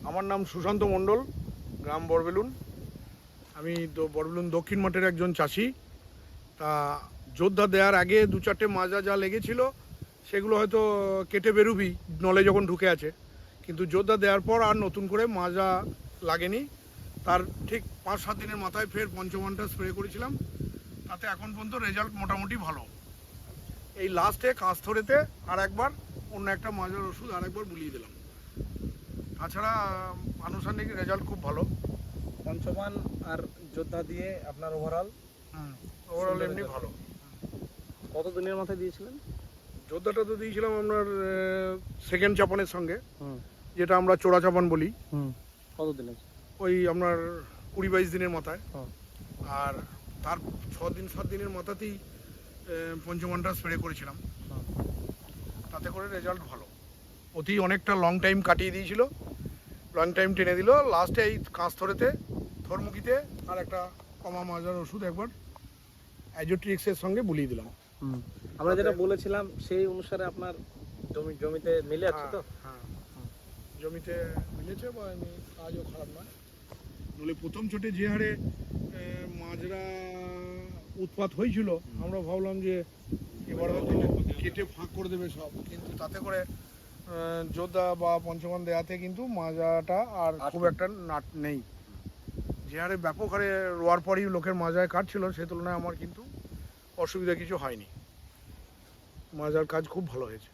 আমার নাম সুশান্ত মণ্ডল, গ্রাম বড়বেলুন। আমি তো বড়বেলুন দক্ষিণ মাঠের একজন চাষি। তা যোদ্ধা দেওয়ার আগে দু চারটে মাজা যা লেগেছিল সেগুলো হয়তো কেটে বেরুবি নলে যখন ঢুকে আছে, কিন্তু যোদ্ধা দেওয়ার পর আর নতুন করে মাজা লাগেনি। তার ঠিক 5-7 দিনের মাথায় ফের পঞ্চমানটা স্প্রে করেছিলাম, তাতে এখন পর্যন্ত রেজাল্ট মোটামুটি ভালো। এই লাস্টে কাঁচথরেতে আর একবার অন্য একটা মাজার ওষুধ আর একবার বুলিয়ে দিলাম। তাছাড়া আনুষঙ্গিক রেজাল্ট খুব ভালো। পঞ্চমান আর যোদ্ধা দিয়ে আপনার ওভারঅল এমনি ভালো। কত দিনের মাথায় দিয়েছিলেন? যোদ্ধাটা তো দিয়েছিলাম আপনার সেকেন্ড চাপানের সঙ্গে, যেটা আমরা চোরা চাপান বলি। কত দিনের? ওই আপনার 20-22 দিনের মাথায়। আর তার 6-7 দিনের মাথাতেই পঞ্চমানটা স্প্রে করেছিলাম। তাতে করে রেজাল্ট ভালো। অতি অনেকটা লং টাইম কাটিয়ে দিয়েছিল, লং টাইম টেনে দিল। লাস্টে এই কাঁচথরেতে থরমুখিতে আর একটা কমা মাজার ওষুধ একবার অ্যাজোট্রিক্সের সঙ্গে বুলিয়ে দিলাম। আমরা যেটা বলেছিলাম সেই অনুসারে আপনার জমিতে মিলে আছে তো? হ্যাঁ, জমিতে মিলেছে বা এমনি কাজও খারাপ নয়। নইলে প্রথম ছোটে যে হারে মাজরা উৎপাত হয়েছিল, আমরা ভাবলাম যে এবার হয়তো কেটে ফাঁক করে দেবে সব, কিন্তু তাতে করে যোদ্ধা বা পঞ্চমান দেয়াতে কিন্তু মাজাটা আর খুব একটা নাট নেই। যে হারে ব্যাপক হারে রোয়ার পরই লোকের মাজায় কাটছিল, সে তুলনায় আমার কিন্তু অসুবিধা কিছু হয়নি। মাজার কাজ খুব ভালো হয়েছে।